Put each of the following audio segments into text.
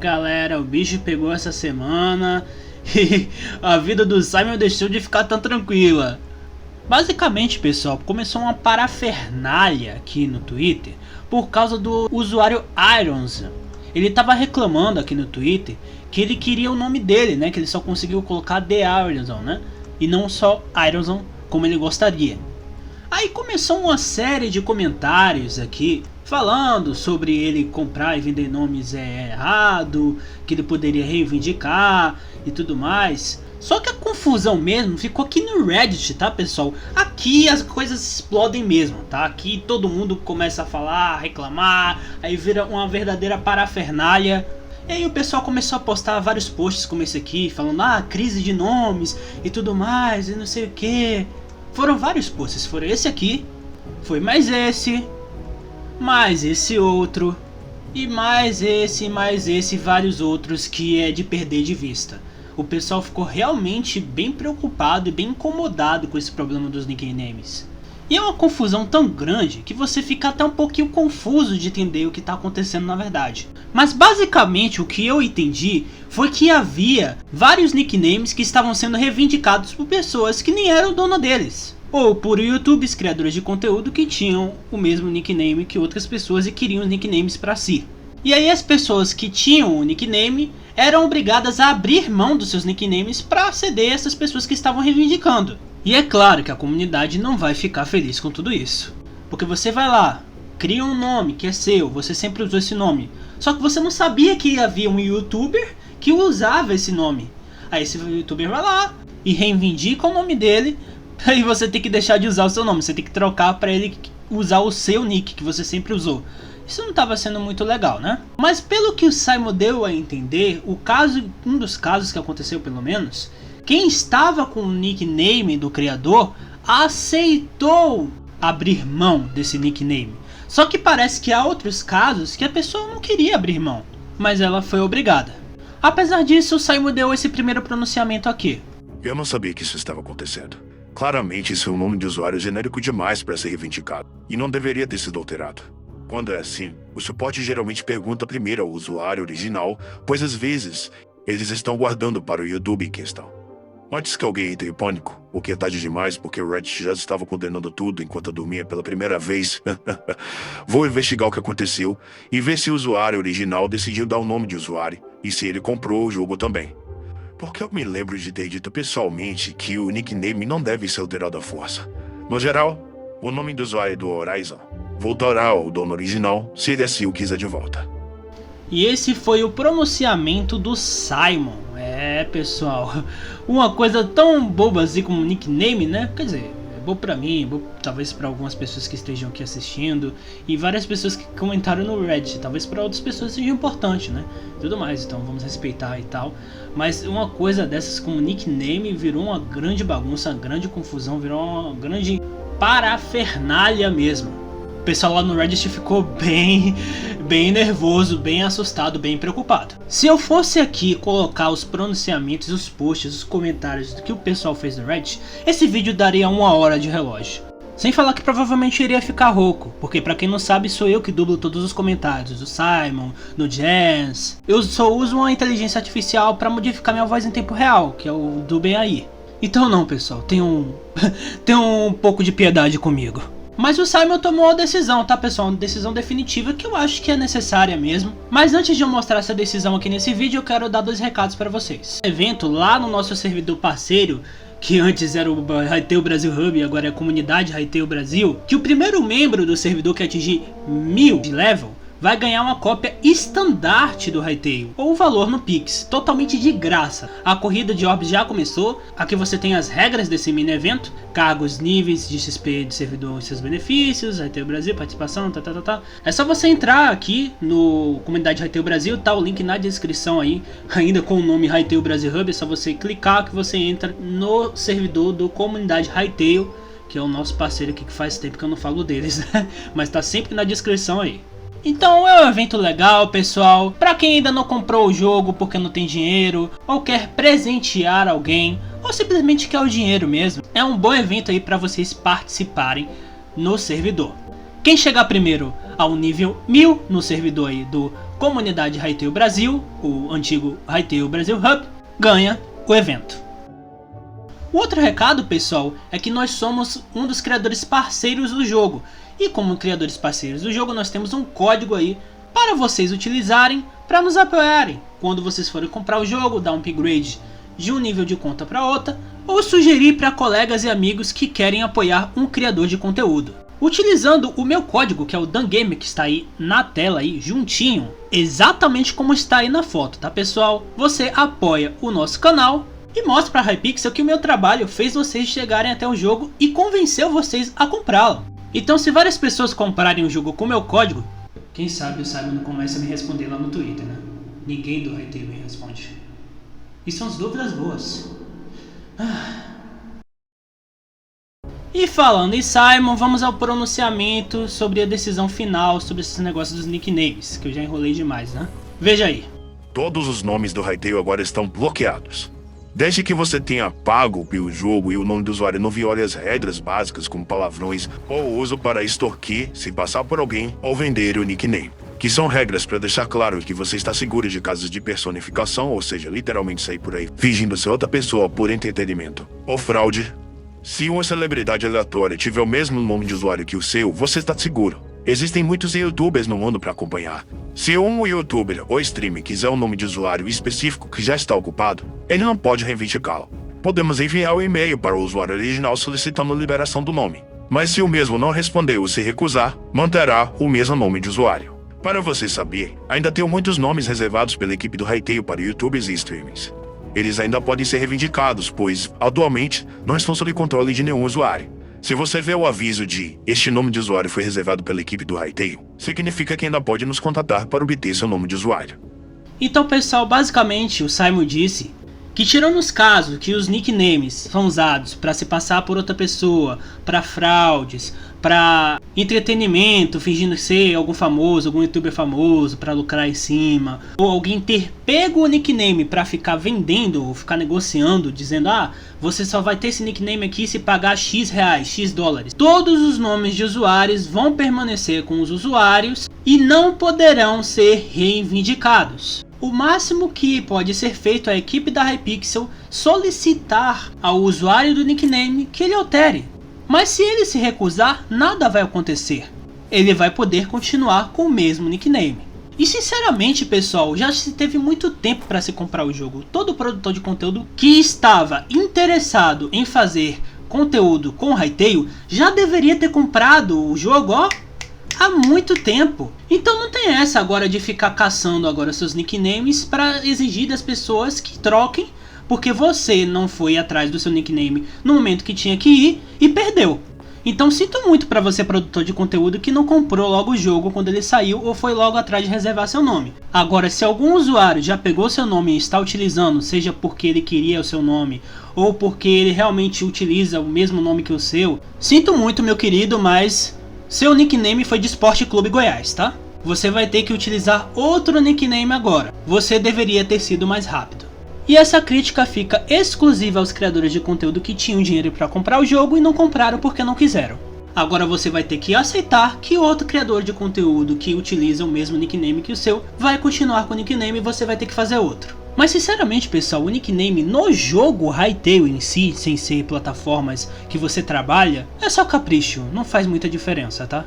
Galera, o bicho pegou essa semana e a vida do Simon deixou de ficar tão tranquila. Basicamente, pessoal, começou uma parafernália aqui no Twitter por causa do usuário Ironson. Ele tava reclamando aqui no Twitter que ele queria o nome dele, né? Que ele só conseguiu colocar The Ironson, né? E não só Ironson como ele gostaria. Aí começou uma série de comentários aqui falando sobre ele comprar e vender nomes errado, que ele poderia reivindicar e tudo mais. Só que a confusão mesmo ficou aqui no Reddit, tá, pessoal? Aqui as coisas explodem mesmo, tá? Aqui todo mundo começa a falar, reclamar, aí vira uma verdadeira parafernália. E aí o pessoal começou a postar vários posts como esse aqui, falando, crise de nomes e tudo mais, e não sei o que. Foram vários posts, foram esse aqui, foi mais esse outro, e mais esse, e vários outros que é de perder de vista. O pessoal ficou realmente bem preocupado e bem incomodado com esse problema dos nicknames. E é uma confusão tão grande que você fica até um pouquinho confuso de entender o que está acontecendo na verdade. Mas basicamente o que eu entendi foi que havia vários nicknames que estavam sendo reivindicados por pessoas que nem eram dono deles. Ou por youtubers, criadores de conteúdo que tinham o mesmo nickname que outras pessoas e queriam nicknames para si. E aí as pessoas que tinham o nickname eram obrigadas a abrir mão dos seus nicknames para ceder a essas pessoas que estavam reivindicando. E é claro que a comunidade não vai ficar feliz com tudo isso. Porque você vai lá, cria um nome que é seu, você sempre usou esse nome. Só que você não sabia que havia um youtuber que usava esse nome. Aí esse youtuber vai lá e reivindica o nome dele. Aí você tem que deixar de usar o seu nome, você tem que trocar para ele usar o seu nick que você sempre usou. Isso não estava sendo muito legal, né? Mas pelo que o Simon deu a entender, um dos casos que aconteceu pelo menos, quem estava com o nickname do criador aceitou abrir mão desse nickname. Só que parece que há outros casos que a pessoa não queria abrir mão, mas ela foi obrigada. Apesar disso, o Simon deu esse primeiro pronunciamento aqui. Eu não sabia que isso estava acontecendo. Claramente isso é um nome de usuário genérico demais para ser reivindicado, e não deveria ter sido alterado. Quando é assim, o suporte geralmente pergunta primeiro ao usuário original, pois às vezes eles estão guardando para o YouTube em questão. Antes que alguém entre em pânico, o que é tarde demais porque o Reddit já estava condenando tudo enquanto eu dormia pela primeira vez, vou investigar o que aconteceu e ver se o usuário original decidiu dar o nome de usuário e se ele comprou o jogo também. Porque eu me lembro de ter dito pessoalmente que o nickname não deve ser alterado à força. No geral, o nome do usuário do Horizon voltará ao dono original se ele assim o quiser de volta. E esse foi o pronunciamento do Simon. Pessoal, uma coisa tão boba assim como nickname, né? Quer dizer, é bom pra mim, é bom talvez pra algumas pessoas que estejam aqui assistindo e várias pessoas que comentaram no Reddit, talvez pra outras pessoas seja importante, né? Tudo mais, então vamos respeitar e tal. Mas uma coisa dessas como nickname virou uma grande bagunça, uma grande confusão, virou uma grande parafernália mesmo. O pessoal lá no Reddit ficou bem nervoso, bem assustado, bem preocupado. Se eu fosse aqui colocar os pronunciamentos, os posts, os comentários do que o pessoal fez no Reddit, esse vídeo daria 1 hora de relógio. Sem falar que provavelmente iria ficar rouco, porque pra quem não sabe sou eu que dublo todos os comentários do Simon, do Jens. Eu só uso uma inteligência artificial pra modificar minha voz em tempo real, que é o Duben AI. Então não, pessoal, tenham um pouco de piedade comigo. Mas o Simon tomou a decisão, tá, pessoal? Uma decisão definitiva que eu acho que é necessária mesmo. Mas antes de eu mostrar essa decisão aqui nesse vídeo, eu quero dar 2 recados para vocês. Evento lá no nosso servidor parceiro, que antes era o Hytale Brasil Hub e agora é a comunidade Hytale Brasil, que o primeiro membro do servidor que atingir 1000 de level vai ganhar uma cópia estandarte do Hytale, ou o valor no Pix, totalmente de graça. A corrida de orbs já começou, aqui você tem as regras desse mini evento, cargos, níveis de XP de servidor e seus benefícios, Hytale Brasil, participação, É só você entrar aqui no comunidade Hytale Brasil, tá o link na descrição aí, ainda com o nome Hytale Brasil Hub, é só você clicar que você entra no servidor do comunidade Hytale, que é o nosso parceiro aqui que faz tempo que eu não falo deles, né? Mas tá sempre na descrição aí. Então é um evento legal, pessoal, pra quem ainda não comprou o jogo porque não tem dinheiro, ou quer presentear alguém, ou simplesmente quer o dinheiro mesmo. É um bom evento aí pra vocês participarem no servidor. Quem chegar primeiro ao nível 1000 no servidor aí do comunidade Hytale Brasil, o antigo Hytale Brasil Hub, ganha o evento. O outro recado, pessoal, é que nós somos um dos criadores parceiros do jogo. E como criadores parceiros do jogo, nós temos um código aí para vocês utilizarem para nos apoiarem. Quando vocês forem comprar o jogo, dar um upgrade de um nível de conta para outra, ou sugerir para colegas e amigos que querem apoiar um criador de conteúdo. Utilizando o meu código, que é o DanGamer, que está aí na tela, aí juntinho, exatamente como está aí na foto, tá pessoal? Você apoia o nosso canal e mostra para a Hypixel que o meu trabalho fez vocês chegarem até o jogo e convenceu vocês a comprá-lo. Então, se várias pessoas comprarem o jogo com o meu código, quem sabe o Simon não começa a me responder lá no Twitter, né? Ninguém do Hytale me responde. E são as dúvidas boas. E falando em Simon, vamos ao pronunciamento sobre a decisão final sobre esses negócios dos nicknames, que eu já enrolei demais, né? Veja aí. Todos os nomes do Hytale agora estão bloqueados. Desde que você tenha pago pelo jogo e o nome do usuário não viole as regras básicas como palavrões ou uso para extorquir, se passar por alguém ou vender o nickname. Que são regras para deixar claro que você está seguro de casos de personificação, ou seja, literalmente sair por aí fingindo ser outra pessoa por entretenimento ou fraude. Se uma celebridade aleatória tiver o mesmo nome de usuário que o seu, você está seguro. Existem muitos youtubers no mundo para acompanhar. Se um youtuber ou streamer quiser um nome de usuário específico que já está ocupado, ele não pode reivindicá-lo. Podemos enviar o e-mail para o usuário original solicitando a liberação do nome. Mas se o mesmo não responder ou se recusar, manterá o mesmo nome de usuário. Para você saber, ainda tenho muitos nomes reservados pela equipe do Hytale para youtubers e streamers. Eles ainda podem ser reivindicados, pois, atualmente, não estão sob controle de nenhum usuário. Se você vê o aviso de "Este nome de usuário foi reservado pela equipe do Hytale", significa que ainda pode nos contatar para obter seu nome de usuário. Então, pessoal, basicamente o Simon disse que, tirando os casos que os nicknames são usados para se passar por outra pessoa, para fraudes, para entretenimento, fingindo ser algum famoso, algum youtuber famoso, para lucrar em cima, ou alguém ter pego o nickname para ficar vendendo ou ficar negociando, dizendo você só vai ter esse nickname aqui se pagar X reais, X dólares. Todos os nomes de usuários vão permanecer com os usuários e não poderão ser reivindicados. O máximo que pode ser feito é a equipe da Hypixel solicitar ao usuário do nickname que ele altere. Mas se ele se recusar, nada vai acontecer. Ele vai poder continuar com o mesmo nickname. E sinceramente, pessoal, já se teve muito tempo para se comprar o jogo. Todo produtor de conteúdo que estava interessado em fazer conteúdo com Hytale já deveria ter comprado o jogo, há muito tempo. Então não tem essa agora de ficar caçando agora seus nicknames para exigir das pessoas que troquem, porque você não foi atrás do seu nickname no momento que tinha que ir e perdeu. Então sinto muito para você, produtor de conteúdo, que não comprou logo o jogo quando ele saiu ou foi logo atrás de reservar seu nome. Agora, se algum usuário já pegou seu nome e está utilizando, seja porque ele queria o seu nome ou porque ele realmente utiliza o mesmo nome que o seu, sinto muito, meu querido, mas seu nickname foi de Esporte Clube Goiás, tá? Você vai ter que utilizar outro nickname agora. Você deveria ter sido mais rápido. E essa crítica fica exclusiva aos criadores de conteúdo que tinham dinheiro para comprar o jogo e não compraram porque não quiseram. Agora você vai ter que aceitar que outro criador de conteúdo que utiliza o mesmo nickname que o seu vai continuar com o nickname e você vai ter que fazer outro. Mas sinceramente, pessoal, o nickname no jogo Hytale em si, sem ser plataformas que você trabalha, é só capricho, não faz muita diferença, tá?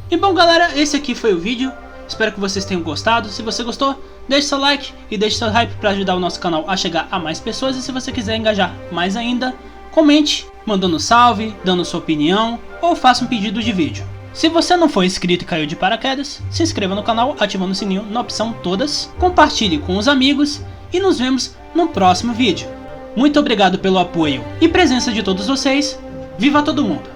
E bom, galera, esse aqui foi o vídeo. Espero que vocês tenham gostado. Se você gostou, deixe seu like e deixe seu hype para ajudar o nosso canal a chegar a mais pessoas. E se você quiser engajar mais ainda, comente, mandando salve, dando sua opinião ou faça um pedido de vídeo. Se você não for inscrito e caiu de paraquedas, se inscreva no canal ativando o sininho na opção todas, compartilhe com os amigos e nos vemos no próximo vídeo. Muito obrigado pelo apoio e presença de todos vocês. Viva todo mundo!